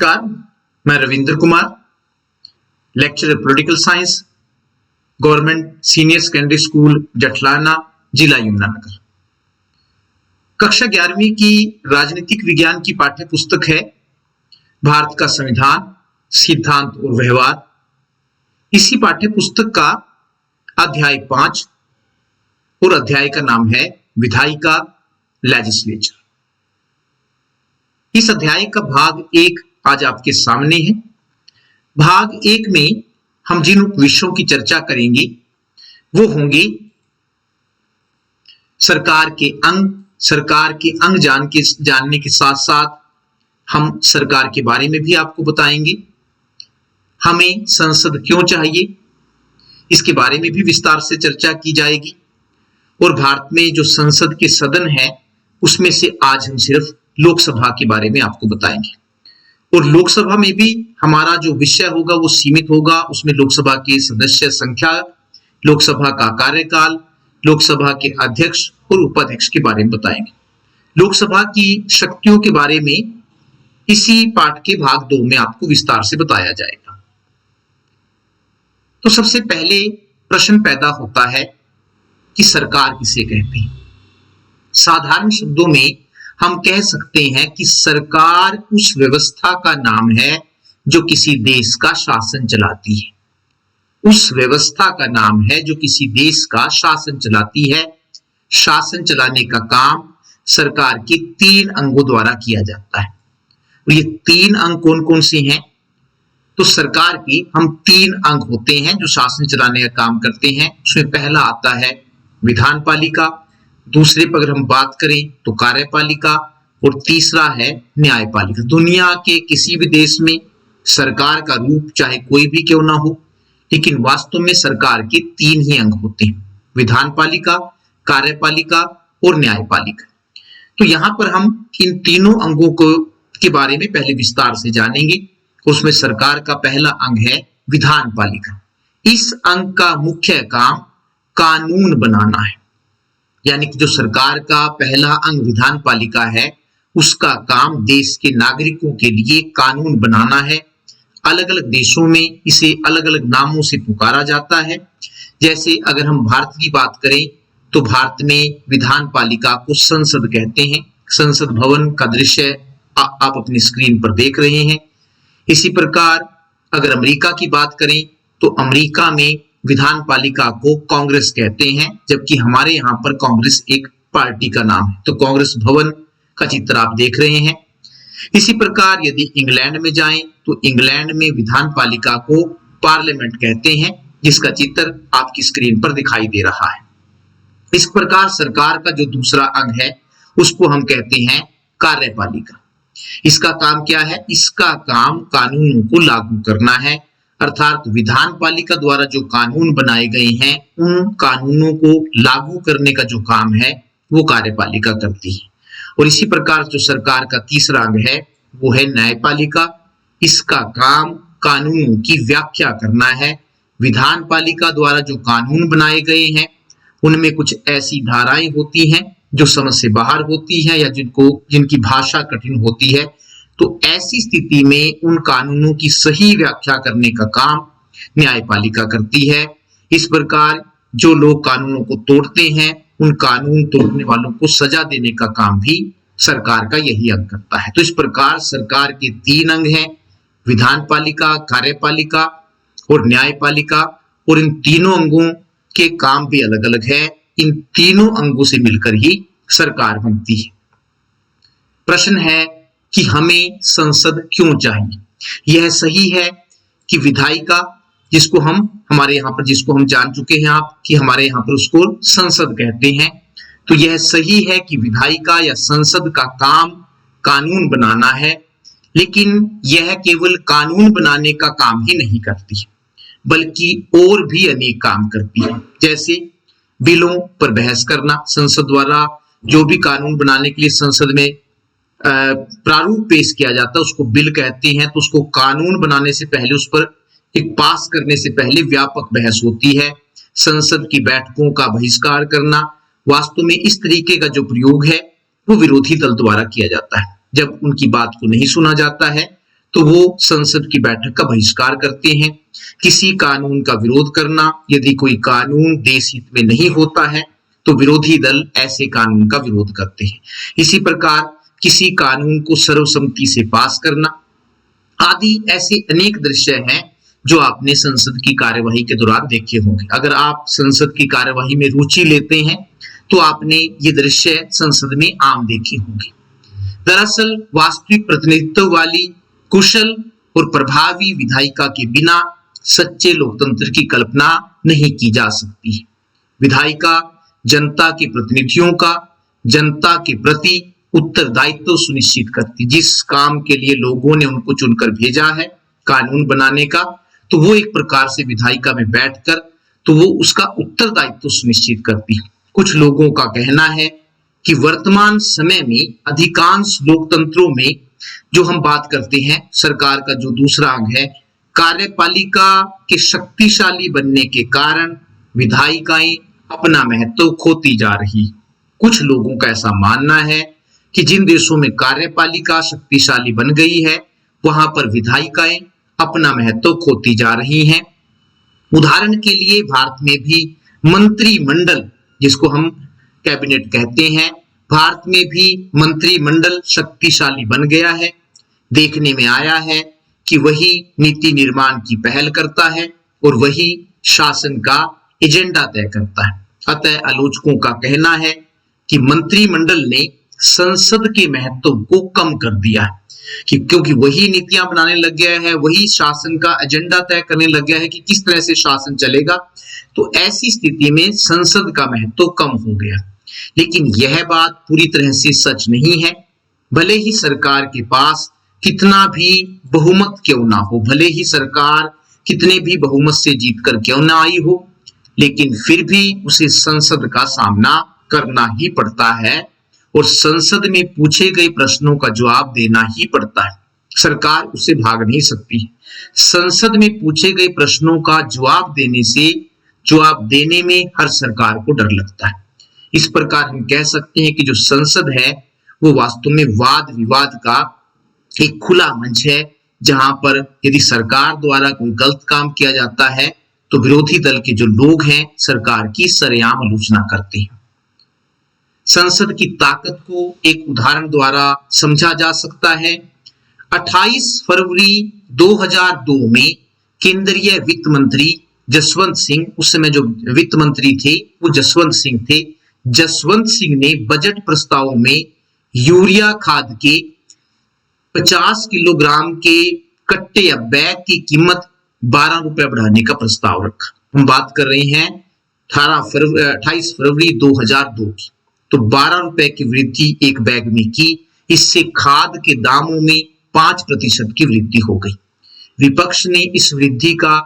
नमस्कार, मैं Ravindra Kumar, lecturer political science, government senior secondary school Jatlana, जिला यमुनानगर। कक्षा 11वीं की राजनीतिक विज्ञान की पाठ्य पुस्तक है भारत का संविधान, सिद्धांत और व्यवहार। इसी पाठ्य पुस्तक का अध्याय 5 और अध्याय का नाम है विधायिका, लेजिस्लेचर। इस अध्याय का भाग 1 आज आपके सामने है। भाग 1 में हम जिन विषयों की चर्चा करेंगे वो होंगे सरकार के अंग जानने के साथ साथ हम सरकार के बारे में भी आपको बताएंगे। हमें संसद क्यों चाहिए, इसके बारे में भी विस्तार से चर्चा की जाएगी। और भारत में जो संसद के सदन है उसमें से आज हम सिर्फ लोकसभा के बारे में आपको बताएंगे। और लोकसभा में भी हमारा जो विषय होगा वो सीमित होगा। उसमें लोकसभा के सदस्य संख्या, लोकसभा का कार्यकाल, लोकसभा के अध्यक्ष और उपाध्यक्ष के बारे में बताएंगे। लोकसभा की शक्तियों के बारे में इसी पाठ के भाग 2 में आपको विस्तार से बताया जाएगा। तो सबसे पहले प्रश्न पैदा होता है कि सरकार किसे कहते हैं। साधारण शब्दों में हम कह सकते हैं कि सरकार उस व्यवस्था का नाम है जो किसी देश का शासन चलाती है। उस व्यवस्था का नाम है जो किसी देश का शासन चलाती है। शासन चलाने का काम सरकार के 3 अंगों द्वारा किया जाता है। और ये 3 अंग कौन कौन से हैं? तो सरकार के हम 3 अंग होते हैं जो शासन चलाने का काम करते हैं। उसमें पहला आता है विधान पालिका, दूसरे पर अगर हम बात करें तो कार्यपालिका, और तीसरा है न्यायपालिका। दुनिया के किसी भी देश में सरकार का रूप चाहे कोई भी क्यों ना हो, लेकिन वास्तव में सरकार के 3 ही अंग होते हैं, विधान पालिका, कार्यपालिका और न्यायपालिका। तो यहां पर हम इन तीनों अंगों के बारे में पहले विस्तार से जानेंगे। उसमें सरकार का पहला अंग है विधान पालिका। इस अंग का मुख्य काम कानून बनाना है। यानी कि जो सरकार का पहला अंग विधान पालिका है उसका काम देश के नागरिकों के लिए कानून बनाना है। अलग अलग देशों में इसे अलग अलग नामों से पुकारा जाता है। जैसे अगर हम भारत की बात करें तो भारत में विधान पालिका को संसद कहते हैं। संसद भवन का दृश्य आप अपनी स्क्रीन पर देख रहे हैं। इसी प्रकार अगर अमेरिका की बात करें तो अमेरिका में विधान पालिका को कांग्रेस कहते हैं, जबकि हमारे यहाँ पर कांग्रेस एक पार्टी का नाम है। तो कांग्रेस भवन का चित्र आप देख रहे हैं। इसी प्रकार यदि इंग्लैंड में जाएं तो इंग्लैंड में विधान पालिका को पार्लियामेंट कहते हैं, जिसका चित्र आपकी स्क्रीन पर दिखाई दे रहा है। इस प्रकार सरकार का जो दूसरा अंग है उसको हम कहते हैं कार्यपालिका। इसका काम क्या है? इसका काम कानूनों को लागू करना है। अर्थात विधान पालिका द्वारा जो कानून बनाए गए हैं उन कानूनों को लागू करने का जो काम है वो कार्यपालिका करती है। और इसी प्रकार जो सरकार का तीसरा अंग है वो है न्यायपालिका। इसका काम कानूनों की व्याख्या करना है। विधान पालिका द्वारा जो कानून बनाए गए हैं उनमें कुछ ऐसी धाराएं होती हैं जो समझ से बाहर होती हैं या जिनकी भाषा कठिन होती है। तो ऐसी स्थिति में उन कानूनों की सही व्याख्या करने का काम न्यायपालिका करती है। इस प्रकार जो लोग कानूनों को तोड़ते हैं उन कानून तोड़ने वालों को सजा देने का काम भी सरकार का यही अंग करता है। तो इस प्रकार सरकार के 3 अंग हैं, विधान पालिका, कार्यपालिका और न्यायपालिका। और इन तीनों अंगों के काम भी अलग अलग है। इन तीनों अंगों से मिलकर ही सरकार बनती है। प्रश्न है कि हमें संसद क्यों चाहिए? यह सही है कि विधायिका, जिसको हम जान चुके हैं आप कि हमारे यहाँ पर उसको संसद कहते हैं, तो यह सही है कि विधायिका या संसद का काम कानून बनाना है। लेकिन यह केवल कानून बनाने का काम ही नहीं करती, बल्कि और भी अनेक काम करती है। जैसे बिलों पर बहस करना, संसद द्वारा जो भी कानून बनाने के लिए संसद में प्रारूप पेश किया जाता है उसको बिल कहते हैं। तो उसको कानून बनाने से पहले, उस पर एक पास करने से पहले व्यापक बहस होती है। संसद की बैठकों का बहिष्कार करना, वास्तव में इस तरीके का जो प्रयोग है वो विरोधी दल द्वारा किया जाता है। जब उनकी बात को नहीं सुना जाता है तो वो संसद की बैठक का बहिष्कार करते हैं। किसी कानून का विरोध करना, यदि कोई कानून देश हित में नहीं होता है तो विरोधी दल ऐसे कानून का विरोध करते हैं। इसी प्रकार किसी कानून को सर्वसम्मति से पास करना आदि ऐसे अनेक दृश्य हैं जो आपने संसद की कार्यवाही के दौरान देखे होंगे। अगर आप संसद की कार्यवाही में रुचि लेते हैं तो आपने ये दृश्य संसद में आम देखे होंगे। दरअसल वास्तविक प्रतिनिधित्व वाली कुशल और प्रभावी विधायिका के बिना सच्चे लोकतंत्र की कल्पना नहीं की जा सकती। विधायिका जनता के प्रतिनिधियों का जनता के प्रति उत्तरदायित्व सुनिश्चित करती। जिस काम के लिए लोगों ने उनको चुनकर भेजा है कानून बनाने का, तो वो एक प्रकार से विधायिका में बैठकर तो वो उसका उत्तरदायित्व सुनिश्चित करती। कुछ लोगों का कहना है कि वर्तमान समय में अधिकांश लोकतंत्रों में जो हम बात करते हैं, सरकार का जो दूसरा अंग है, कार्यपालिका के शक्तिशाली बनने के कारण विधायिकाएं अपना महत्व खोती जा रही। कुछ लोगों का ऐसा मानना है कि जिन देशों में कार्यपालिका शक्तिशाली बन गई है वहां पर विधायिकाएं अपना महत्व खोती जा रही हैं। उदाहरण के लिए भारत में भी मंत्रिमंडल, जिसको हम कैबिनेट कहते हैं, भारत में भी मंत्रिमंडल शक्तिशाली बन गया है। देखने में आया है कि वही नीति निर्माण की पहल करता है और वही शासन का एजेंडा तय करता है। अतः आलोचकों का कहना है कि मंत्रिमंडल ने संसद के महत्व को कम कर दिया है कि क्योंकि वही नीतियां बनाने लग गया है, वही शासन का एजेंडा तय करने लग गया है कि किस तरह से शासन चलेगा, तो ऐसी स्थिति में संसद का महत्व कम हो गया। लेकिन यह बात पूरी तरह से सच नहीं है। भले ही सरकार के पास कितना भी बहुमत क्यों ना हो, भले ही सरकार कितने भी बहुमत से जीतकर क्यों ना आई हो, लेकिन फिर भी उसे संसद का सामना करना ही पड़ता है और संसद में पूछे गए प्रश्नों का जवाब देना ही पड़ता है। सरकार उसे भाग नहीं सकती। संसद में पूछे गए प्रश्नों का जवाब देने में हर सरकार को डर लगता है। इस प्रकार हम कह सकते हैं कि जो संसद है वो वास्तव में वाद विवाद का एक खुला मंच है, जहां पर यदि सरकार द्वारा कोई गलत काम किया जाता है तो विरोधी दल के जो लोग हैं सरकार की सरेआम आलोचना करते हैं। संसद की ताकत को एक उदाहरण द्वारा समझा जा सकता है। 28 फरवरी 2002 में केंद्रीय वित्त मंत्री जसवंत सिंह, उस समय जो वित्त मंत्री थे वो जसवंत सिंह थे। जसवंत सिंह ने बजट प्रस्ताव में यूरिया खाद के 50 किलोग्राम के कट्टे या बैग की कीमत 12 रुपए बढ़ाने का प्रस्ताव रखा। हम बात कर रहे हैं 28 फरवरी 2002 की। तो 12 रुपए की वृद्धि एक बैग में की। इससे खाद के दामों में 5% की वृद्धि हो गई। विपक्ष ने इस वृद्धि का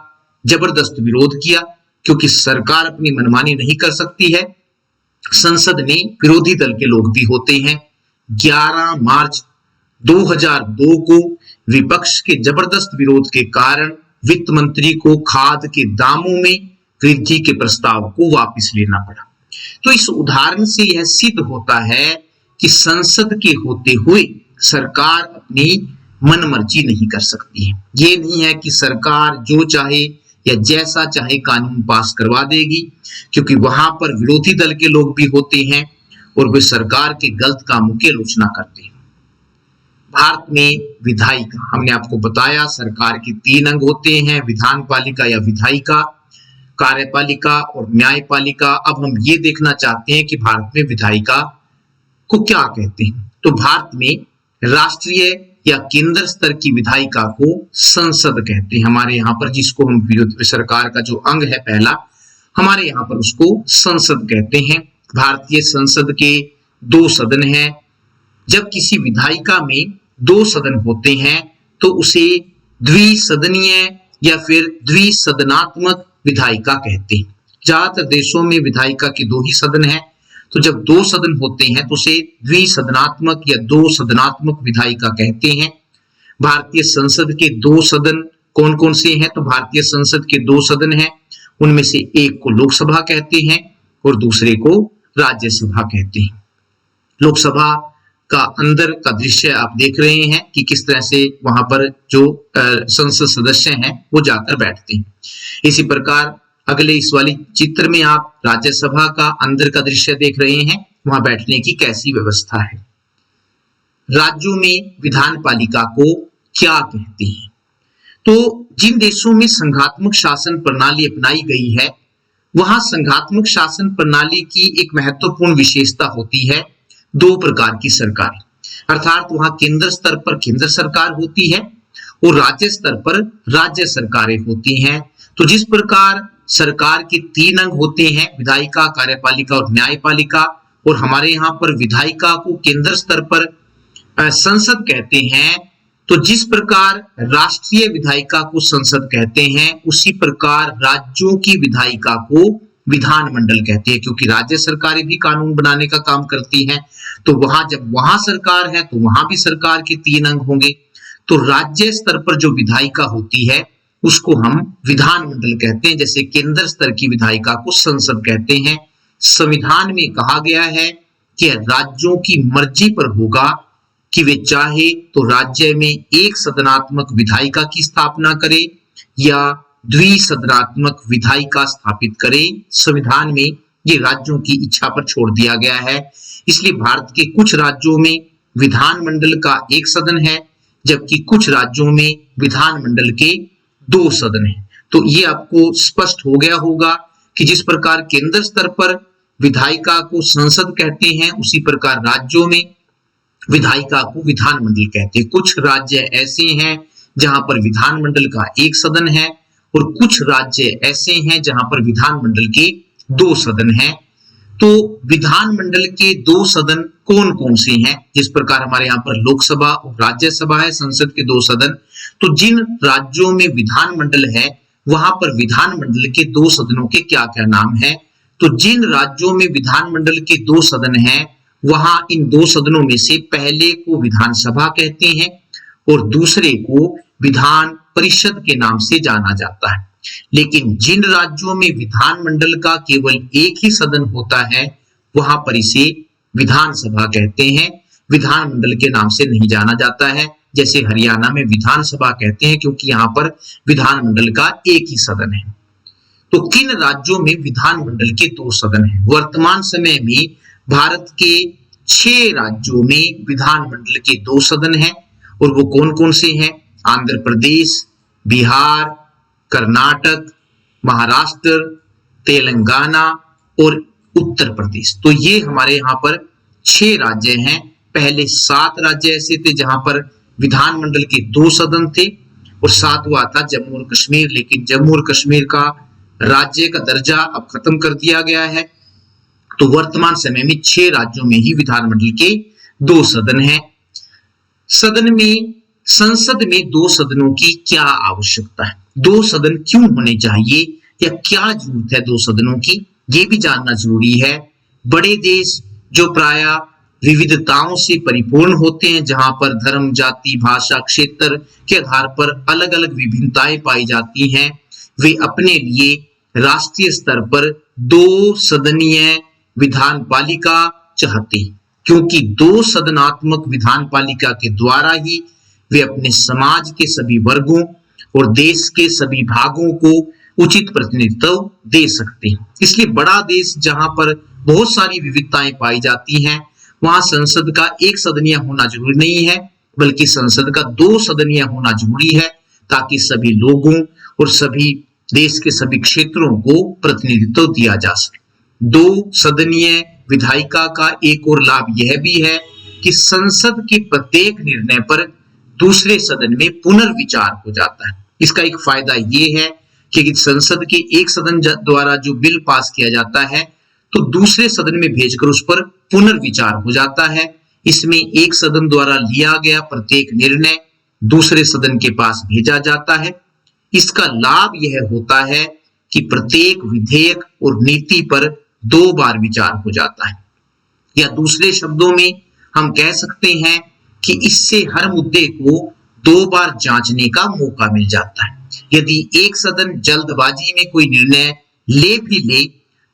जबरदस्त विरोध किया क्योंकि सरकार अपनी मनमानी नहीं कर सकती है। संसद में विरोधी दल के लोग भी होते हैं। 11 मार्च 2002 को विपक्ष के जबरदस्त विरोध के कारण वित्त मंत्री को खाद के दामों में वृद्धि के प्रस्ताव को वापस लेना पड़ा। तो इस उदाहरण से यह सिद्ध होता है कि संसद के होते हुए सरकार अपनी मनमर्जी नहीं कर सकती है। ये नहीं है कि सरकार जो चाहे या जैसा चाहे कानून पास करवा देगी, क्योंकि वहां पर विरोधी दल के लोग भी होते हैं और वे सरकार के गलत कामों की आलोचना करते हैं। भारत में विधायिका, हमने आपको बताया सरकार के 3 अंग होते हैं, विधान पालिका या विधायिका, कार्यपालिका और न्यायपालिका। अब हम ये देखना चाहते हैं कि भारत में विधायिका को क्या कहते हैं। तो भारत में राष्ट्रीय या केंद्र स्तर की विधायिका को संसद कहते हैं। हमारे यहाँ पर जिसको हम सरकार का जो अंग है पहला, हमारे यहाँ पर उसको संसद कहते हैं। भारतीय संसद के 2 सदन हैं। जब किसी विधायिका में 2 सदन होते हैं तो उसे द्विसदनीय या फिर द्विसदनात्मक विधायिका कहते हैं। ज्यादातर देशों में विधायिका के 2 ही सदन हैं, तो जब 2 सदन होते हैं तो उसे द्विसदनात्मक या 2 सदनात्मक विधायिका कहते हैं। भारतीय संसद के 2 सदन कौन कौन से हैं? तो भारतीय संसद के 2 सदन हैं, उनमें से एक को लोकसभा कहते हैं और दूसरे को राज्यसभा कहते हैं। लोकसभा का अंदर का दृश्य आप देख रहे हैं कि किस तरह से वहां पर जो संसद सदस्य हैं वो जाकर बैठते हैं। इसी प्रकार अगले इस वाली चित्र में आप राज्यसभा का अंदर का दृश्य देख रहे हैं, वहां बैठने की कैसी व्यवस्था है। राज्यों में विधान पालिका को क्या कहते हैं? तो जिन देशों में संघात्मक शासन प्रणाली अपनाई गई है वहां संघात्मक शासन प्रणाली की एक महत्वपूर्ण विशेषता होती है दो प्रकार की सरकार, अर्थात वहां केंद्र स्तर पर केंद्र सरकार होती है और राज्य स्तर पर राज्य सरकारें होती हैं। तो जिस प्रकार सरकार के तीन अंग होते हैं, विधायिका, कार्यपालिका और न्यायपालिका, और हमारे यहाँ पर विधायिका को केंद्र स्तर पर संसद कहते हैं, तो जिस प्रकार राष्ट्रीय विधायिका को संसद कहते हैं उसी प्रकार राज्यों की विधायिका को विधानमंडल कहते हैं, क्योंकि राज्य सरकारें भी कानून बनाने का काम करती हैं। तो वहां जब वहां सरकार है तो वहां भी सरकार के तीन अंग होंगे। तो राज्य स्तर पर जो विधायिका होती है उसको हम विधानमंडल कहते हैं, जैसे केंद्र स्तर की विधायिका को संसद कहते हैं। संविधान में कहा गया है कि राज्यों की मर्जी पर होगा कि वे चाहे तो राज्य में एक सदनात्मक विधायिका की स्थापना करे या द्विसदनात्मक विधायिका स्थापित करे। संविधान में ये राज्यों की इच्छा पर छोड़ दिया गया है। इसलिए भारत के कुछ राज्यों में विधानमंडल का एक सदन है, जबकि कुछ राज्यों में विधानमंडल के दो सदन हैं। तो ये आपको स्पष्ट हो गया होगा कि जिस प्रकार केंद्र स्तर पर विधायिका को संसद कहते हैं उसी प्रकार राज्यों में विधायिका को विधानमंडल कहते हैं। कुछ राज्य ऐसे हैं जहां पर विधानमंडल का एक सदन है और कुछ राज्य ऐसे हैं जहां पर विधानमंडल के दो सदन हैं। तो विधानमंडल के दो सदन कौन कौन से हैं? जिस प्रकार हमारे यहाँ पर लोकसभा और राज्यसभा है, संसद के दो सदन। तो जिन राज्यों में विधानमंडल है वहां पर विधानमंडल के दो सदनों के क्या क्या नाम है? तो जिन राज्यों में विधानमंडल के दो सदन हैं वहां इन दो सदनों में से पहले को विधानसभा कहते हैं और दूसरे को विधान परिषद के नाम से जाना जाता है। लेकिन जिन राज्यों में विधानमंडल का केवल एक ही सदन होता है वहां पर इसे विधानसभा कहते हैं, विधानमंडल के नाम से नहीं जाना जाता है। जैसे हरियाणा में विधानसभा कहते हैं क्योंकि यहाँ पर विधानमंडल का एक ही सदन है। तो किन राज्यों में विधानमंडल के दो सदन हैं? वर्तमान समय में भारत के 6 राज्यों में विधानमंडल के दो सदन हैं और वो कौन कौन से हैं? आंध्र प्रदेश, बिहार, कर्नाटक, महाराष्ट्र, तेलंगाना और उत्तर प्रदेश। तो ये हमारे यहाँ पर 6 राज्य हैं। पहले 7 राज्य ऐसे थे जहां पर विधानमंडल के दो सदन थे और 7वां था जम्मू और कश्मीर, लेकिन जम्मू और कश्मीर का राज्य का दर्जा अब खत्म कर दिया गया है। तो वर्तमान समय में 6 राज्यों में ही विधानमंडल के दो सदन हैं। संसद में दो सदनों की क्या आवश्यकता है? दो सदन क्यों होने चाहिए या क्या जरूरत है दो सदनों की, ये भी जानना जरूरी है। बड़े देश जो प्राय विविधताओं से परिपूर्ण होते हैं, जहां पर धर्म, जाति, भाषा, क्षेत्र के आधार पर अलग अलग विभिन्नताएं पाई जाती हैं, वे अपने लिए राष्ट्रीय स्तर पर दो सदनीय विधान पालिका चाहते हैं, क्योंकि दो सदनात्मक विधान पालिका के द्वारा ही वे अपने समाज के सभी वर्गों और देश के सभी भागों को उचित प्रतिनिधित्व दे सकते हैं। इसलिए बड़ा देश जहां पर बहुत सारी विविधताएं पाई जाती हैं वहां संसद का एक सदनीय होना जरूरी नहीं है, बल्कि संसद का दो सदनीय होना जरूरी है, ताकि सभी लोगों और सभी देश के सभी क्षेत्रों को प्रतिनिधित्व दिया जा सके। दो सदनीय विधायिका का एक और लाभ यह भी है कि संसद के प्रत्येक निर्णय पर दूसरे सदन में पुनर्विचार हो जाता है। इसका एक फायदा यह है कि संसद के एक सदन द्वारा जो बिल पास किया जाता है तो दूसरे सदन में भेजकर उस पर पुनर्विचार हो जाता है। इसमें एक सदन द्वारा लिया गया प्रत्येक निर्णय दूसरे सदन के पास भेजा जाता है। इसका लाभ यह होता है कि प्रत्येक विधेयक और नीति पर 2 बार विचार हो जाता है, या दूसरे शब्दों में हम कह सकते हैं कि इससे हर मुद्दे को 2 बार जांचने का मौका मिल जाता है। यदि एक सदन जल्दबाजी में कोई निर्णय ले भी ले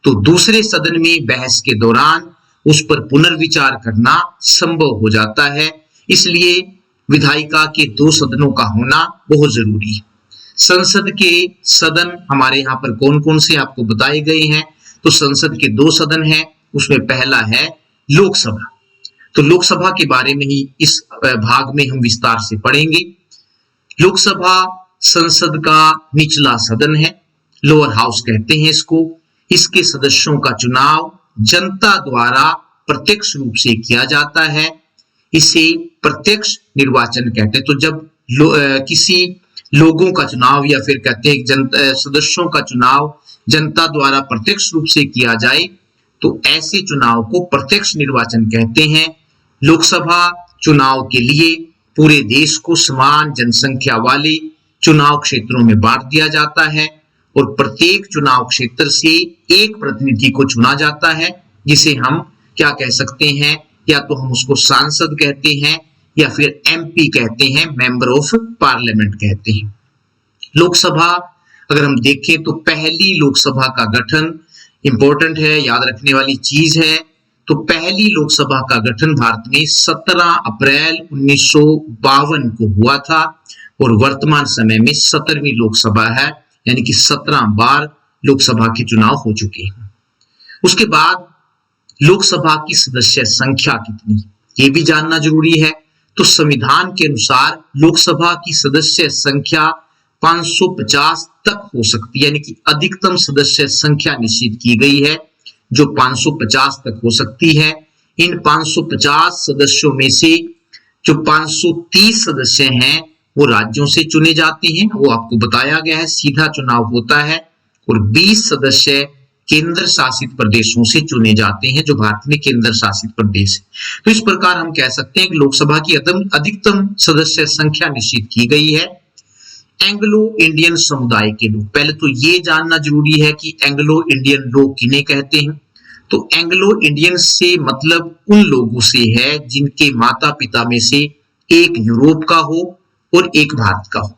तो दूसरे सदन में बहस के दौरान उस पर पुनर्विचार करना संभव हो जाता है। इसलिए विधायिका के 2 सदनों का होना बहुत जरूरी है। संसद के सदन हमारे यहाँ पर कौन कौन से आपको बताए गए हैं। तो संसद के 2 सदन हैं, उसमें पहला है लोकसभा। तो लोकसभा के बारे में ही इस भाग में हम विस्तार से पढ़ेंगे। लोकसभा संसद का निचला सदन है, लोअर हाउस कहते हैं इसको। इसके सदस्यों का चुनाव जनता द्वारा प्रत्यक्ष रूप से किया जाता है, इसे प्रत्यक्ष निर्वाचन कहते हैं। तो जब किसी लोगों का चुनाव या फिर कहते हैं सदस्यों का चुनाव जनता द्वारा प्रत्यक्ष रूप से किया जाए तो ऐसे चुनाव को प्रत्यक्ष निर्वाचन कहते हैं। लोकसभा चुनाव के लिए पूरे देश को समान जनसंख्या वाले चुनाव क्षेत्रों में बांट दिया जाता है और प्रत्येक चुनाव क्षेत्र से एक प्रतिनिधि को चुना जाता है, जिसे हम क्या कह सकते हैं, या तो हम उसको सांसद कहते हैं या फिर एमपी कहते हैं, मेंबर ऑफ पार्लियामेंट कहते हैं। लोकसभा अगर हम देखें तो पहली लोकसभा का गठन इंपॉर्टेंट है, याद रखने वाली चीज है। तो पहली लोकसभा का गठन भारत में 17 अप्रैल 1952 को हुआ था और वर्तमान समय में 17वीं लोकसभा है, यानी कि 17 बार लोकसभा के चुनाव हो चुके हैं। उसके बाद लोकसभा की सदस्य संख्या कितनी, ये भी जानना जरूरी है। तो संविधान के अनुसार लोकसभा की सदस्य संख्या 550 तक हो सकती है, यानी कि अधिकतम सदस्य संख्या निश्चित की गई है जो 550 तक हो सकती है। इन 550 सदस्यों में से जो 530 सदस्य हैं वो राज्यों से चुने जाते हैं, वो आपको बताया गया है, सीधा चुनाव होता है। और 20 सदस्य केंद्र शासित प्रदेशों से चुने जाते हैं, जो भारत में केंद्र शासित प्रदेश है। तो इस प्रकार हम कह सकते हैं कि लोकसभा की अधिकतम सदस्य संख्या निश्चित की गई है। एंग्लो इंडियन समुदाय के लोग, पहले तो ये जानना जरूरी है कि एंग्लो इंडियन लोग किन्हें कहते हैं। तो एंग्लो इंडियन से मतलब उन लोगों से है जिनके माता पिता में से एक यूरोप का हो और एक भारत का हो।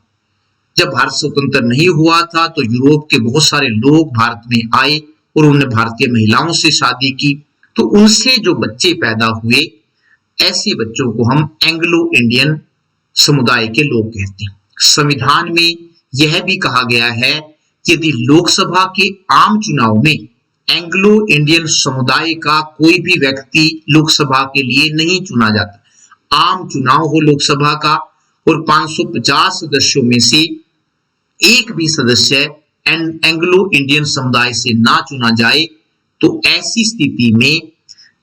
जब भारत स्वतंत्र नहीं हुआ था तो यूरोप के बहुत सारे लोग भारत में आए और उन्होंने भारतीय महिलाओं से शादी की, तो उनसे जो बच्चे पैदा हुए, ऐसे बच्चों को हम एंग्लो इंडियन समुदाय के लोग कहते हैं। संविधान में यह भी कहा गया है कि यदि लोकसभा के आम चुनाव में एंग्लो इंडियन समुदाय का कोई भी व्यक्ति लोकसभा के लिए नहीं चुना जाता, आम चुनाव हो लोकसभा का और 550 सदस्यों में से एक भी सदस्य एंग्लो इंडियन समुदाय से ना चुना जाए, तो ऐसी स्थिति में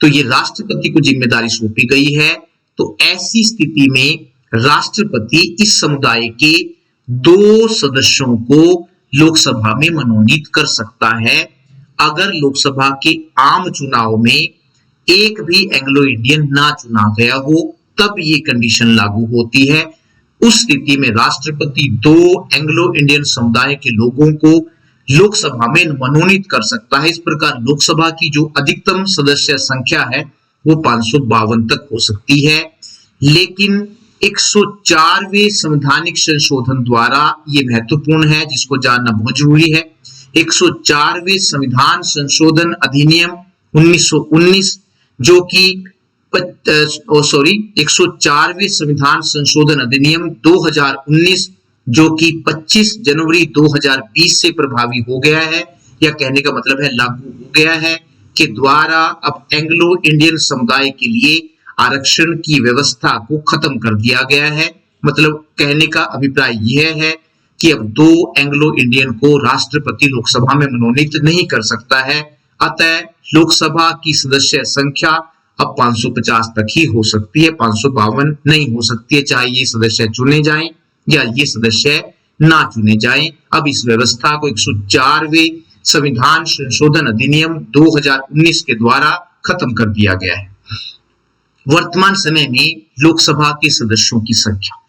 तो ये राष्ट्रपति को जिम्मेदारी सौंपी गई है। तो ऐसी स्थिति में राष्ट्रपति इस समुदाय के 2 सदस्यों को लोकसभा में मनोनीत कर सकता है। अगर लोकसभा के आम चुनाव में एक भी एंग्लो इंडियन ना चुना गया हो, तब ये कंडीशन लागू होती है। उस स्थिति में राष्ट्रपति 2 एंग्लो इंडियन समुदाय के लोगों को लोकसभा में मनोनीत कर सकता है। इस प्रकार लोकसभा की जो अधिकतम सदस्य संख्या है वो 552 तक हो सकती है। लेकिन 104वें संवैधानिक संशोधन द्वारा ये महत्वपूर्ण है, जिसको जानना बहुत जरूरी है। 104वें संविधान संशोधन अधिनियम 1919 जो कि 104वें संविधान संशोधन अधिनियम 2019 जो कि 25 जनवरी 2020 से प्रभावी हो गया है, या कहने का मतलब है लागू हो गया है, के द्वारा अब एंग्लो इंडियन समुदाय के लिए आरक्षण की व्यवस्था को खत्म कर दिया गया है। मतलब कहने का अभिप्राय यह है कि अब 2 एंग्लो इंडियन को राष्ट्रपति लोकसभा में मनोनीत नहीं कर सकता है। अतः लोकसभा की सदस्य संख्या अब 550 तक ही हो सकती है, 552 नहीं हो सकती है, चाहे ये सदस्य चुने जाएं या ये सदस्य ना चुने जाएं। अब इस व्यवस्था को 104वें संविधान संशोधन अधिनियम 2019 के द्वारा खत्म कर दिया गया है। वर्तमान समय में लोकसभा के सदस्यों की संख्या,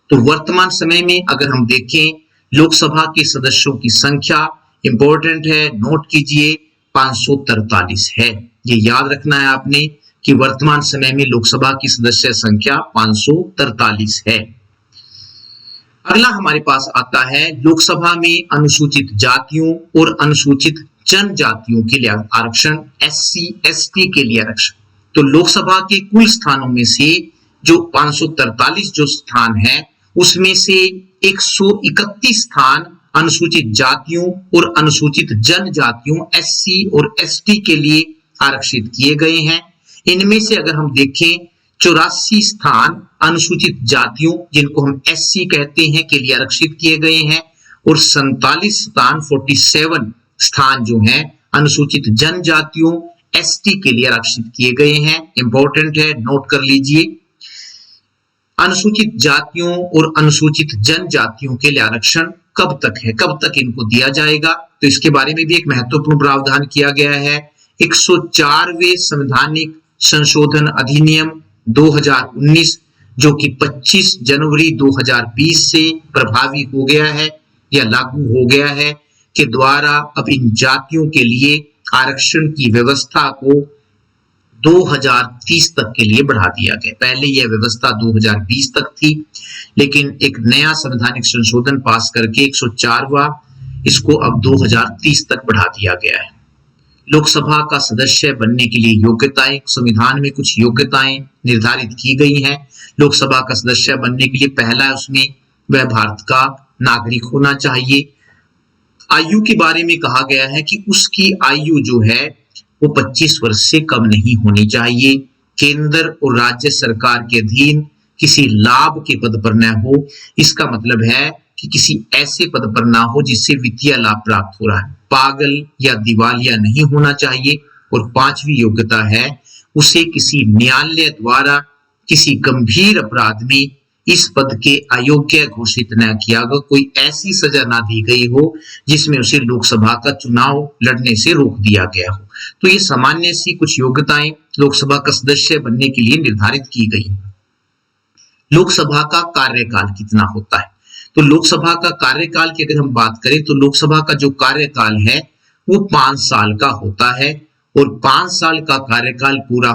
तो वर्तमान समय में अगर हम देखें लोकसभा के सदस्यों की संख्या इंपॉर्टेंट है, नोट कीजिए 543 है। ये याद रखना है आपने कि वर्तमान समय में लोकसभा की सदस्य संख्या 543 है। अगला हमारे पास आता है लोकसभा में अनुसूचित जातियों और अनुसूचित जनजातियों के लिए आरक्षण, SC ST के लिए आरक्षण। तो लोकसभा के कुल स्थानों में से जो 543 जो स्थान है उसमें से 131 स्थान अनुसूचित जातियों और अनुसूचित जनजातियों एससी और एसटी के लिए आरक्षित किए गए हैं। इनमें से अगर हम देखें 84 स्थान अनुसूचित जातियों जिनको हम एससी कहते हैं के लिए आरक्षित किए गए हैं और 47 स्थान 47 स्थान जो हैं अनुसूचित जनजातियों एसटी के लिए आरक्षित किए गए हैं। इंपॉर्टेंट है, नोट कर लीजिए। अनुसूचित जातियों और अनुसूचित जनजातियों के लिए आरक्षण कब तक है, कब तक इनको दिया जाएगा, तो इसके बारे में भी एक महत्वपूर्ण प्रावधान किया गया है। 104वें संवैधानिक संशोधन अधिनियम 2019 जो कि 25 जनवरी 2020 से प्रभावी हो गया है या लागू हो गया है के द्वारा अब इन जातियों के लिए आरक्षण की व्यवस्था को 2030 तक के लिए बढ़ा दिया गया। पहले यह व्यवस्था 2020 तक थी, लेकिन एक नया संवैधानिक संशोधन पास करके 104वां इसको अब 2030 तक बढ़ा दिया गया है। लोकसभा का सदस्य बनने के लिए योग्यताएं, संविधान में कुछ योग्यताएं निर्धारित की गई हैं। लोकसभा का सदस्य बनने के लिए पहला है उसमें वह भारत का नागरिक होना चाहिए। आयु के बारे में कहा गया है कि उसकी आयु जो है वो 25 वर्ष से कम नहीं होनी चाहिए। केंद्र और राज्य सरकार के अधीन किसी लाभ के पद पर न हो, इसका मतलब है कि किसी ऐसे पद पर ना हो जिससे वित्तीय लाभ प्राप्त हो रहा है। पागल या दिवालिया नहीं होना चाहिए। और 5वीं योग्यता है उसे किसी न्यायालय द्वारा किसी गंभीर अपराध में इस पद के अयोग्य घोषित न किया गया, कोई ऐसी सजा ना दी गई हो जिसमें उसे लोकसभा का चुनाव लड़ने से रोक दिया गया हो। तो ये सामान्य सी कुछ योग्यताएं लोकसभा का सदस्य बनने के लिए निर्धारित की गई। लोकसभा का कार्यकाल कितना होता है, तो लोकसभा का कार्यकाल की अगर हम बात करें तो लोकसभा का जो कार्यकाल है वो 5 साल का होता है और 5 साल का कार्यकाल पूरा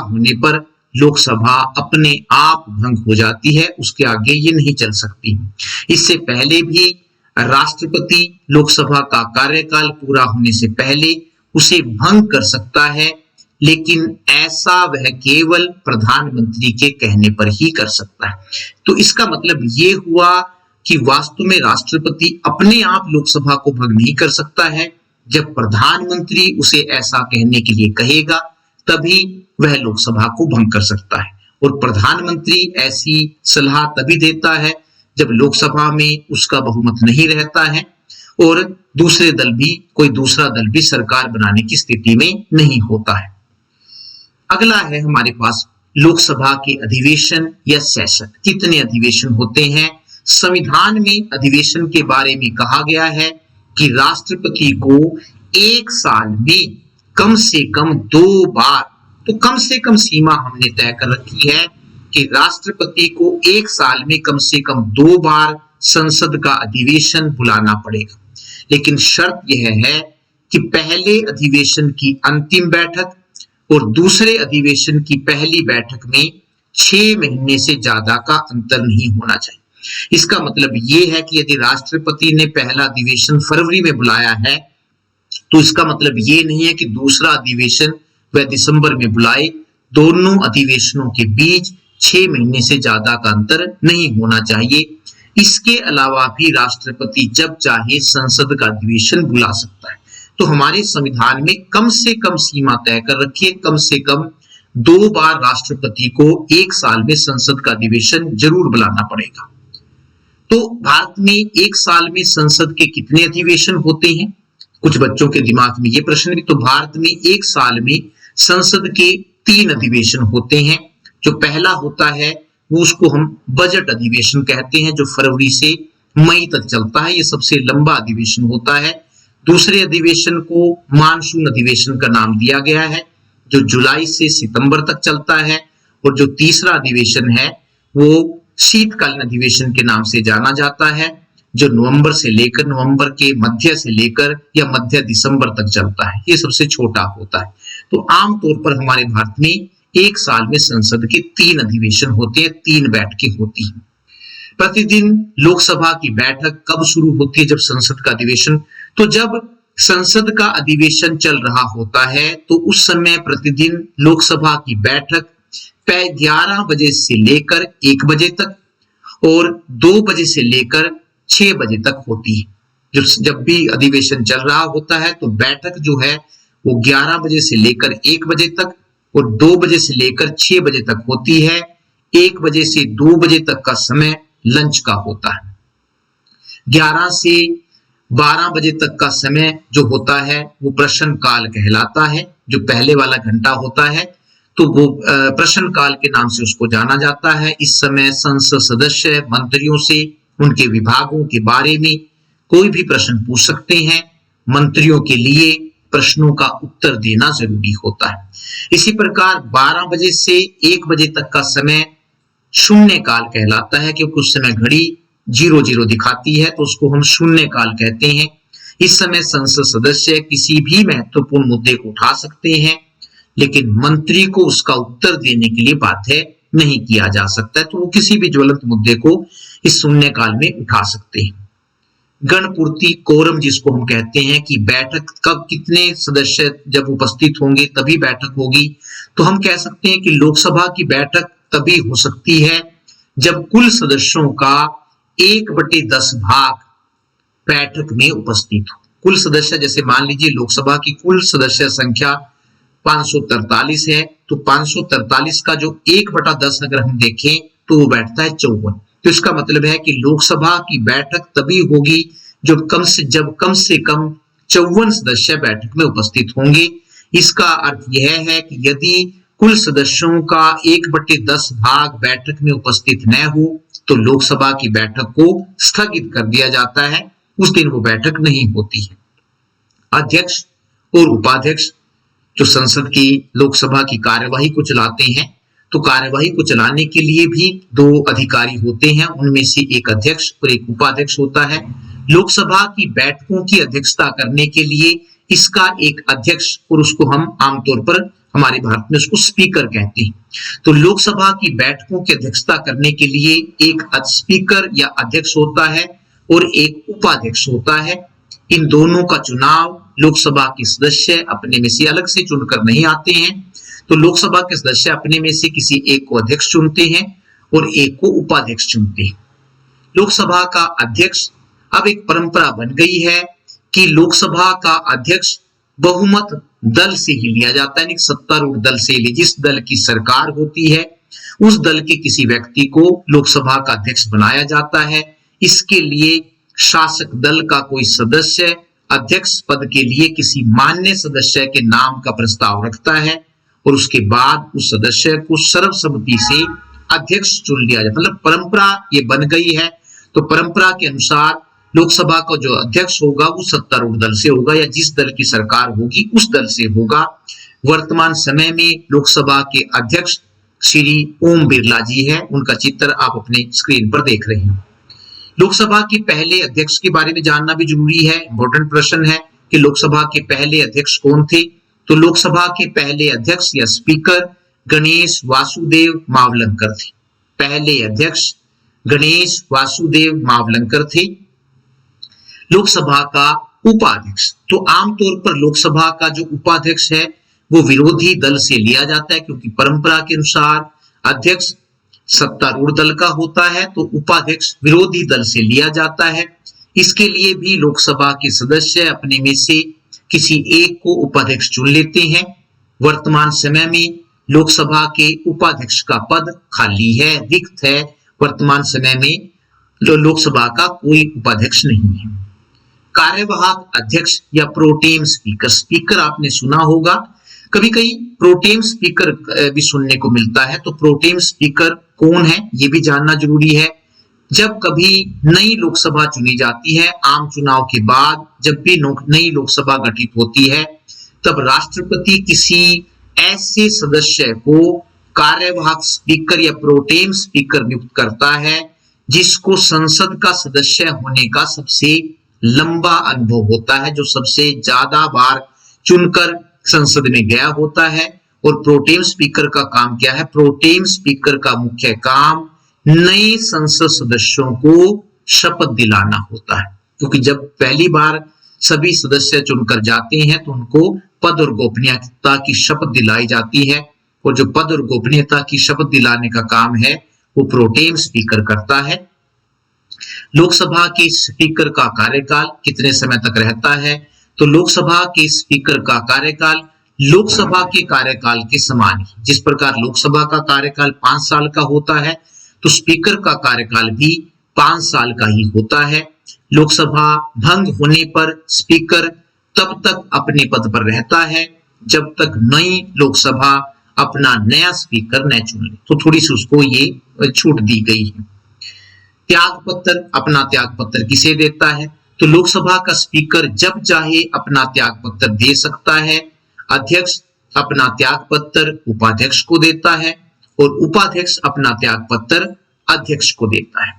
होने पर लोकसभा अपने आप भंग हो जाती है, उसके आगे ये नहीं चल सकती। इससे पहले भी राष्ट्रपति लोकसभा का कार्यकाल पूरा होने से पहले उसे भंग कर सकता है, लेकिन ऐसा वह केवल प्रधानमंत्री के कहने पर ही कर सकता है। तो इसका मतलब ये हुआ कि वास्तव में राष्ट्रपति अपने आप लोकसभा को भंग नहीं कर सकता है। जब प्रधानमंत्री उसे ऐसा कहने के लिए कहेगा तभी वह लोकसभा को भंग कर सकता है। और प्रधानमंत्री ऐसी सलाह तभी देता है जब लोकसभा में उसका बहुमत नहीं रहता है और कोई दूसरा दल भी सरकार बनाने की स्थिति में नहीं होता है। अगला है हमारे पास लोकसभा के अधिवेशन या सेशन। कितने अधिवेशन होते हैं? संविधान में अधिवेशन के बारे में कहा गया है कि राष्ट्रपति को एक साल में कम से कम 2 बार, तो कम से कम सीमा हमने तय कर रखी है कि राष्ट्रपति को एक साल में कम से कम 2 बार संसद का अधिवेशन बुलाना पड़ेगा। लेकिन शर्त यह है कि पहले अधिवेशन की अंतिम बैठक और दूसरे अधिवेशन की पहली बैठक में 6 महीने से ज्यादा का अंतर नहीं होना चाहिए। इसका मतलब यह है कि यदि राष्ट्रपति ने पहला अधिवेशन फरवरी में बुलाया है तो इसका मतलब ये नहीं है कि दूसरा अधिवेशन वह दिसंबर में बुलाए। दोनों अधिवेशनों के बीच 6 महीने से ज्यादा का अंतर नहीं होना चाहिए। इसके अलावा भी राष्ट्रपति जब चाहे संसद का अधिवेशन बुला सकता है। तो हमारे संविधान में कम से कम सीमा तय कर रखी है, कम से कम 2 बार राष्ट्रपति को एक साल में संसद का अधिवेशन जरूर बुलाना पड़ेगा। तो भारत में एक साल में संसद के कितने अधिवेशन होते हैं? कुछ बच्चों के दिमाग में ये प्रश्न भी। तो भारत में एक साल में संसद के 3 अधिवेशन होते हैं। जो पहला होता है वो उसको हम बजट अधिवेशन कहते हैं, जो फरवरी से मई तक चलता है, ये सबसे लंबा अधिवेशन होता है। दूसरे अधिवेशन को मानसून अधिवेशन का नाम दिया गया है, जो जुलाई से सितंबर तक चलता है। और जो तीसरा अधिवेशन है वो शीतकालीन अधिवेशन के नाम से जाना जाता है, जो नवंबर के मध्य से लेकर या मध्य दिसंबर तक चलता है। ये सबसे छोटा होता है। तो आमतौर पर हमारे भारत में एक साल में संसद के 3 अधिवेशन होते हैं, 3 बैठकें होती हैं। प्रतिदिन लोकसभा की बैठक कब शुरू होती है? जब संसद का अधिवेशन, तो जब संसद का अधिवेशन चल रहा होता है तो उस समय प्रतिदिन लोकसभा की बैठक 11 बजे से लेकर 1 बजे तक और 2 बजे से लेकर 6 बजे तक होती है। जब भी अधिवेशन चल रहा होता है तो बैठक जो है वो 11 बजे से लेकर 1 बजे तक और 2 बजे से लेकर 6 बजे तक होती है। 1 बजे से 2 बजे तक का समय लंच का होता है। 11 से 12 बजे तक का समय जो होता है वो प्रश्न काल कहलाता है। जो पहले वाला घंटा होता है तो वो प्रश्न काल के नाम से उसको जाना जाता है। इस समय संसद सदस्य मंत्रियों से उनके विभागों के बारे में कोई भी प्रश्न पूछ सकते हैं। मंत्रियों के लिए प्रश्नों का उत्तर देना जरूरी होता है। इसी प्रकार 12 बजे से 1 बजे तक का समय शून्य काल कहलाता है, क्योंकि उस समय घड़ी 00 दिखाती है तो उसको हम शून्य काल कहते हैं। इस समय संसद सदस्य किसी भी महत्वपूर्ण मुद्दे को उठा सकते हैं, लेकिन मंत्री को उसका उत्तर देने के लिए बाध्य नहीं किया जा सकता है। तो वो किसी भी ज्वलंत मुद्दे को इस शून्य काल में उठा सकते हैं। गणपूर्ति कोरम जिसको हम कहते हैं कि बैठक कब कितने सदस्य जब उपस्थित होंगे तभी बैठक होगी, तो हम कह सकते हैं कि लोकसभा की बैठक तभी हो सकती है जब कुल सदस्यों का 1/10 भाग बैठक में उपस्थित हो। कुल सदस्य, जैसे मान लीजिए लोकसभा की कुल सदस्य संख्या 543 है, तो 543 का जो 1/10 अगर हम देखें तो वो बैठता है 54। तो इसका मतलब है कि लोकसभा की बैठक तभी होगी जब कम से कम 54 सदस्य बैठक में उपस्थित होंगे। इसका अर्थ यह है कि यदि कुल सदस्यों का 1/10 भाग बैठक में उपस्थित न हो तो लोकसभा की बैठक को स्थगित कर दिया जाता है। उस दिन वो बैठक नहीं होती है। अध्यक्ष और उपाध्यक्ष जो संसद की लोकसभा की कार्यवाही को चलाते हैं, तो कार्यवाही को चलाने के लिए भी 2 अधिकारी होते हैं। उनमें से एक अध्यक्ष और एक उपाध्यक्ष होता है। लोकसभा की बैठकों की अध्यक्षता करने के लिए इसका एक अध्यक्ष, और उसको हम आमतौर पर हमारे भारत में उसको स्पीकर कहते हैं। तो लोकसभा की बैठकों की अध्यक्षता करने के लिए एक स्पीकर या अध्यक्ष होता है और एक उपाध्यक्ष होता है। इन दोनों का चुनाव लोकसभा के सदस्य अपने में से अलग से चुनकर नहीं आते हैं। तो लोकसभा के सदस्य अपने में से किसी एक को अध्यक्ष चुनते हैं और एक को उपाध्यक्ष चुनते हैं। लोकसभा का अध्यक्ष, अब एक परंपरा बन गई है कि लोकसभा का अध्यक्ष बहुमत दल से ही लिया जाता है, यानी सत्तारूढ़ दल से ही। जिस दल की सरकार होती है उस दल के किसी व्यक्ति को लोकसभा का अध्यक्ष बनाया जाता है। इसके लिए शासक दल का कोई सदस्य अध्यक्ष पद के लिए किसी मान्य सदस्य के नाम का प्रस्ताव रखता है और उसके बाद उस सदस्य को सर्वसम्मति से अध्यक्ष चुन लिया जाए। मतलब परंपरा ये बन गई है। तो परंपरा के अनुसार लोकसभा का जो अध्यक्ष होगा वो सत्तारूढ़ दल से होगा या जिस दल की सरकार होगी उस दल से होगा। वर्तमान समय में लोकसभा के अध्यक्ष श्री ओम बिरला जी है। उनका चित्र आप अपने स्क्रीन पर देख रहे हैं। लोकसभा के पहले अध्यक्ष के बारे में जानना भी जरूरी है। इंपॉर्टेंट प्रश्न है कि लोकसभा के पहले अध्यक्ष कौन थे। तो लोकसभा के पहले अध्यक्ष या स्पीकर गणेश वासुदेव मावलंकर थे। पहले अध्यक्ष गणेश वासुदेव मावलंकर थे। लोकसभा का उपाध्यक्ष, तो आमतौर पर लोकसभा का जो उपाध्यक्ष है वो विरोधी दल से लिया जाता है, क्योंकि परंपरा के अनुसार अध्यक्ष सत्तारूढ़ दल का होता है तो उपाध्यक्ष विरोधी दल से लिया जाता है। इसके लिए भी लोकसभा के सदस्य अपने में से किसी एक को उपाध्यक्ष चुन लेते हैं। वर्तमान समय में लोकसभा के उपाध्यक्ष का पद खाली है, रिक्त है। वर्तमान समय में लोकसभा का कोई उपाध्यक्ष नहीं है। कार्यवाहक अध्यक्ष या प्रोटेम स्पीकर, स्पीकर आपने सुना होगा, कभी कभी प्रोटेम स्पीकर भी सुनने को मिलता है। तो प्रोटेम स्पीकर कौन है ये भी जानना जरूरी है। जब कभी नई लोकसभा चुनी जाती है, आम चुनाव के बाद जब भी नई लोकसभा गठित होती है, तब राष्ट्रपति किसी ऐसे सदस्य को कार्यवाहक स्पीकर या प्रोटेम स्पीकर नियुक्त करता है जिसको संसद का सदस्य होने का सबसे लंबा अनुभव होता है, जो सबसे ज्यादा बार चुनकर संसद में गया होता है। और प्रोटेम स्पीकर का काम क्या है? प्रोटेम स्पीकर का मुख्य काम नए संसद सदस्यों को शपथ दिलाना होता है, क्योंकि जब पहली बार सभी सदस्य चुनकर जाते हैं तो उनको पद और गोपनीयता की शपथ दिलाई जाती है, और जो पद और गोपनीयता की शपथ दिलाने का काम है वो प्रोटेम स्पीकर करता है। लोकसभा के स्पीकर का कार्यकाल कितने समय तक रहता है? तो लोकसभा के स्पीकर का कार्यकाल लोकसभा के कार्यकाल के समान ही, जिस प्रकार लोकसभा का कार्यकाल 5 साल का होता है तो स्पीकर का कार्यकाल भी 5 साल का ही होता है। लोकसभा भंग होने पर स्पीकर तब तक अपने पद पर रहता है जब तक नई लोकसभा अपना नया स्पीकर न चुन ले। तो थोड़ी सी उसको ये छूट दी गई है। त्याग पत्र, अपना त्याग पत्र किसे देता है? तो लोकसभा का स्पीकर जब चाहे अपना त्याग पत्र दे सकता है। अध्यक्ष अपना त्याग पत्र उपाध्यक्ष को देता है और उपाध्यक्ष अपना त्याग पत्र अध्यक्ष को देता है।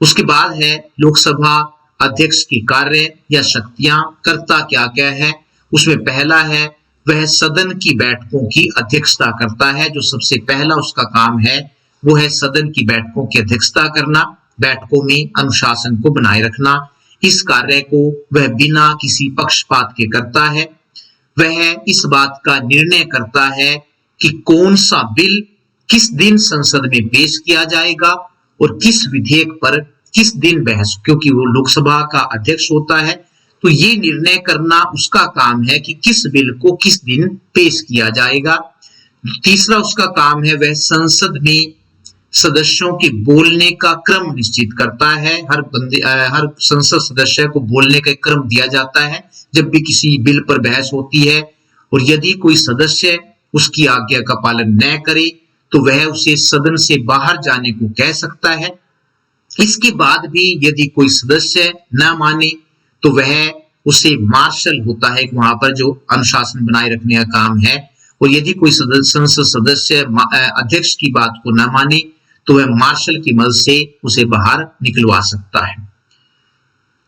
उसके बाद है लोकसभा अध्यक्ष की कार्य या शक्तियां, करता क्या क्या है। उसमें पहला है वह सदन की बैठकों की अध्यक्षता करता है। जो सबसे पहला उसका काम है वो है सदन की बैठकों की अध्यक्षता करना, बैठकों में अनुशासन को बनाए रखना। इस कार्य को वह बिना किसी पक्षपात के करता है। वह इस बात का निर्णय करता है कि कौन सा बिल किस दिन संसद में पेश किया जाएगा और किस विधेयक पर किस दिन बहस, क्योंकि वो लोकसभा का अध्यक्ष होता है तो ये निर्णय करना उसका काम है कि किस बिल को किस दिन पेश किया जाएगा। तीसरा उसका काम है वह संसद में सदस्यों के बोलने का क्रम निश्चित करता है। हर संसद सदस्य को बोलने का क्रम दिया जाता है जब भी किसी बिल पर बहस होती है, और यदि कोई सदस्य उसकी आज्ञा का पालन न करे तो वह उसे सदन से बाहर जाने को कह सकता है। इसके बाद भी यदि कोई सदस्य न माने तो वह उसे मार्शल होता है, वहां पर जो अनुशासन बनाए रखने का काम है, और यदि कोई संसद सदस्य अध्यक्ष की बात को न माने तो वह मार्शल की मदद से उसे बाहर निकलवा सकता है।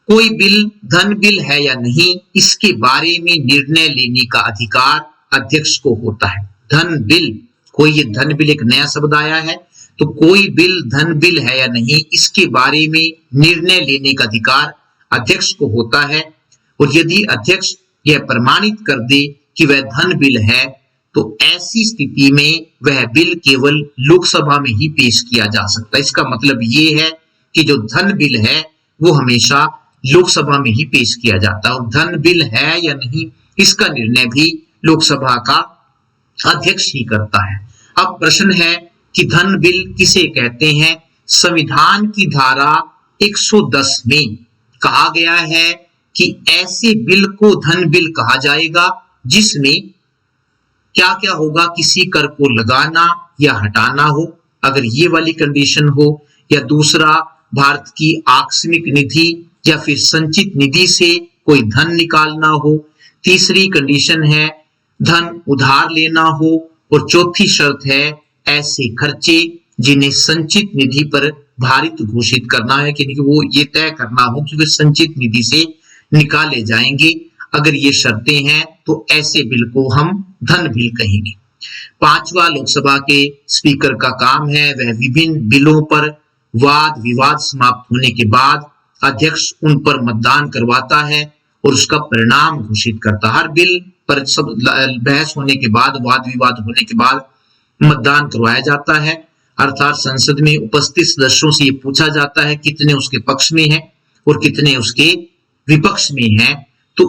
कोई बिल धन बिल है या नहीं, इसके बारे में निर्णय लेने का अधिकार अध्यक्ष को होता है। धन बिल, कोई ये धन बिल एक नया शब्द आया है, तो कोई बिल धन बिल है या नहीं इसके बारे में निर्णय लेने का अधिकार अध्यक्ष को होता है, और यदि अध्यक्ष यह प्रमाणित कर दे कि वह धन बिल है तो ऐसी स्थिति में वह बिल केवल लोकसभा में ही पेश किया जा सकता है। इसका मतलब ये है कि जो धन बिल है वो हमेशा लोकसभा में ही पेश किया जाता है, और धन बिल है या नहीं इसका निर्णय भी लोकसभा का अध्यक्ष ही करता है। अब प्रश्न है कि धन बिल किसे कहते हैं? संविधान की धारा 110 में कहा गया है कि ऐसे बिल को धन बिल कहा जाएगा जिसमें क्या क्या होगा, किसी कर को लगाना या हटाना हो, अगर ये वाली कंडीशन हो, या दूसरा भारत की आकस्मिक निधि या फिर संचित निधि से कोई धन निकालना हो, तीसरी कंडीशन है धन उधार लेना हो, और चौथी शर्त है ऐसे खर्चे जिन्हें संचित निधि पर भारित घोषित करना है, कि वो ये तय करना हो कि वे संचित निधि से निकाले जाएंगे। अगर ये शर्तें हैं तो ऐसे बिल को हम धन बिल कहेंगे। पांचवा लोकसभा के स्पीकर का काम है वह विभिन्न बिलों पर वाद विवाद समाप्त होने के बाद अध्यक्ष उन पर मतदान करवाता है और उसका परिणाम घोषित करता है। हर बिल पर सब बहस होने के बाद, वाद विवाद होने के बाद मतदान करवाया जाता है, अर्थात संसद में उपस्थित सदस्यों से ये पूछा जाता है कितने उसके पक्ष में हैं और कितने उसके विपक्ष में हैं, तो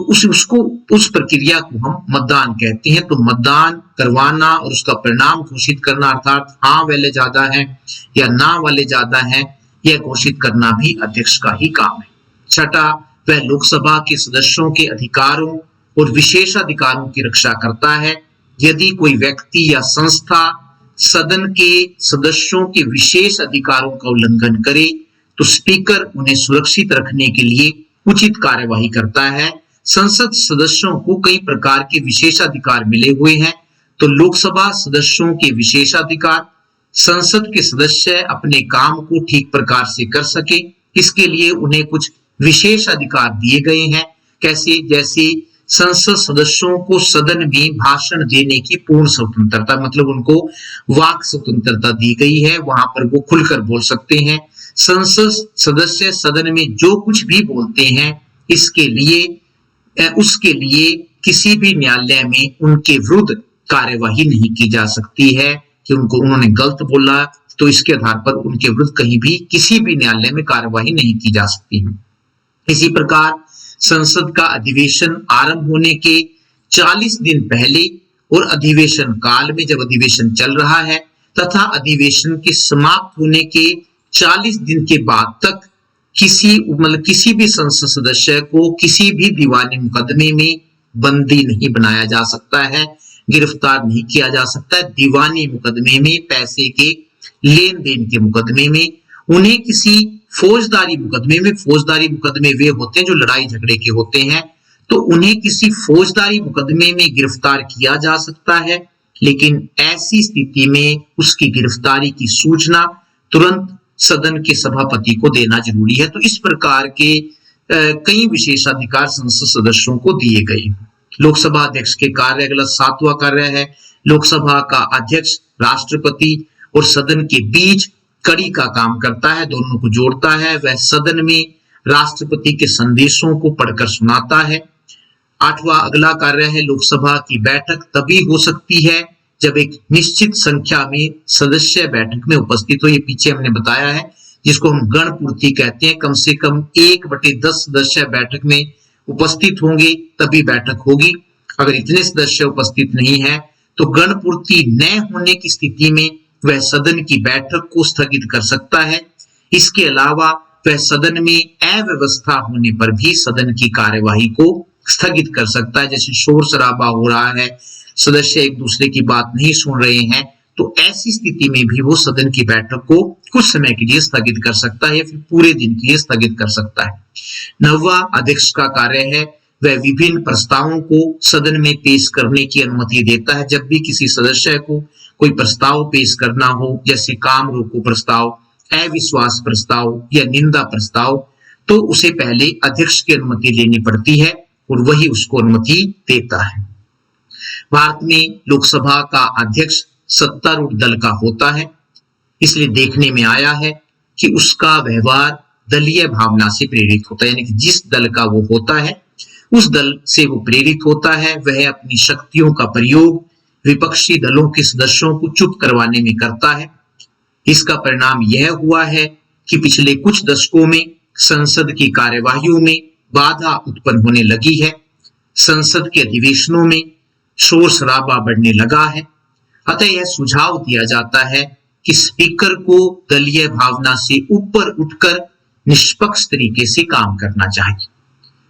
उस प्रक्रिया को हम मतदान कहते हैं। तो मतदान करवाना और उसका परिणाम घोषित करना, अर्थात हाँ वाले ज्यादा हैं या ना वाले ज्यादा हैं, यह घोषित करना भी अध्यक्ष का ही काम है। छठा, वह लोकसभा के सदस्यों के अधिकारों और विशेषाधिकारों की रक्षा करता है। यदि कोई व्यक्ति या संस्था सदन के सदस्यों के विशेष अधिकारों का उल्लंघन करे तो स्पीकर उन्हें सुरक्षित रखने के लिए उचित कार्यवाही करता है। संसद सदस्यों को कई प्रकार के विशेषाधिकार मिले हुए हैं, तो लोकसभा सदस्यों के विशेषाधिकार, संसद के सदस्य अपने काम को ठीक प्रकार से कर सके, इसके लिए उन्हें कुछ विशेष अधिकार दिए गए हैं। कैसे? जैसे संसद सदस्यों को सदन में भाषण देने की पूर्ण स्वतंत्रता, मतलब उनको वाक स्वतंत्रता दी गई है, वहां पर वो खुलकर बोल सकते हैं। संसद सदस्य सदन में जो कुछ भी बोलते हैं उसके लिए किसी भी न्यायालय में उनके विरुद्ध कार्यवाही नहीं की जा सकती है कि उन्होंने गलत बोला, तो इसके आधार पर उनके विरुद्ध कहीं भी किसी भी न्यायालय में कार्यवाही नहीं की जा सकती है। इसी प्रकार संसद का अधिवेशन आरंभ होने के 40 दिन पहले और अधिवेशन काल में, जब अधिवेशन चल रहा है, तथा अधिवेशन के समाप्त होने के 40 दिन के बाद तक किसी भी संसद सदस्य को किसी भी दीवानी मुकदमे में बंदी नहीं बनाया जा सकता है, गिरफ्तार नहीं किया जा सकता है। दीवानी मुकदमे में, पैसे के लेन देन के मुकदमे में, उन्हें किसी फौजदारी मुकदमे वे होते हैं जो लड़ाई झगड़े के होते हैं, तो उन्हें किसी फौजदारी मुकदमे में गिरफ्तार किया जा सकता है, लेकिन ऐसी स्थिति में उसकी गिरफ्तारी की सूचना तुरंत सदन के सभापति को देना जरूरी है। तो इस प्रकार के कई विशेषाधिकार संसद सदस्यों को दिए गए। लोकसभा अध्यक्ष के कार्य, अगला 7वां कार्य है, लोकसभा का अध्यक्ष राष्ट्रपति और सदन के बीच कड़ी का काम करता है, दोनों को जोड़ता है। वह सदन में राष्ट्रपति के संदेशों को पढ़कर सुनाता है। 8वां अगला कार्य है, लोकसभा की बैठक तभी हो सकती है जब एक निश्चित संख्या में सदस्य बैठक में उपस्थित हो। ये पीछे हमने बताया है, जिसको हम गणपूर्ति कहते हैं। कम से कम 1/10 सदस्य बैठक में उपस्थित होंगे तभी बैठक होगी। अगर इतने सदस्य उपस्थित नहीं है तो गणपूर्ति न होने की स्थिति में वह सदन की बैठक को स्थगित कर सकता है। इसके अलावा वह सदन में अव्यवस्था होने पर भी सदन की कार्यवाही को स्थगित कर सकता है। जैसे शोर शराबा हो रहा है, सदस्य एक दूसरे की बात नहीं सुन रहे हैं, तो ऐसी स्थिति में भी वो सदन की बैठक को कुछ समय के लिए स्थगित कर सकता है या फिर पूरे दिन के लिए स्थगित कर सकता है। 9वां अध्यक्ष का कार्य है, वह विभिन्न प्रस्तावों को सदन में पेश करने की अनुमति देता है। जब भी किसी सदस्य को कोई प्रस्ताव पेश करना हो, जैसे काम रोको प्रस्ताव, अविश्वास प्रस्ताव या निंदा प्रस्ताव, तो उसे पहले अध्यक्ष की अनुमति लेनी पड़ती है और वही उसको अनुमति देता है। भारत में लोकसभा का अध्यक्ष सत्तारूढ़ दल का होता है, इसलिए देखने में आया है कि उसका व्यवहार दलीय भावना से प्रेरित होता है, यानी कि जिस दल का वो होता है उस दल से वो प्रेरित होता है। वह अपनी शक्तियों का प्रयोग विपक्षी दलों के सदस्यों को चुप करवाने में करता है। इसका परिणाम यह हुआ है कि पिछले कुछ दशकों में संसद की कार्यवाहियों में बाधा उत्पन्न होने लगी है। संसद के अधिवेशनों में शोर शराबा बढ़ने लगा है। अतः यह सुझाव दिया जाता है कि स्पीकर को दलीय भावना से ऊपर उठकर निष्पक्ष तरीके से काम करना चाहिए।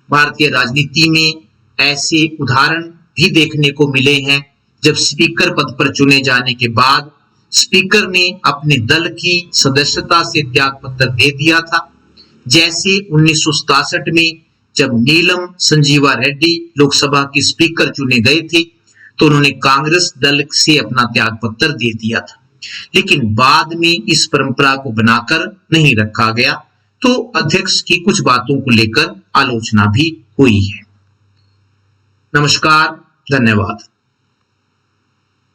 भारतीय राजनीति में ऐसे उदाहरण भी देखने को मिले हैं जब स्पीकर पद पर चुने जाने के बाद स्पीकर ने अपने दल की सदस्यता से त्यागपत्र दे दिया था। जैसे 1967 में जब नीलम संजीवा रेड्डी लोकसभा के स्पीकर चुने गए थे तो उन्होंने कांग्रेस दल से अपना त्यागपत्र दे दिया था, लेकिन बाद में इस परंपरा को बनाकर नहीं रखा गया, तो अध्यक्ष की कुछ बातों को लेकर आलोचना भी हुई है। नमस्कार, धन्यवाद।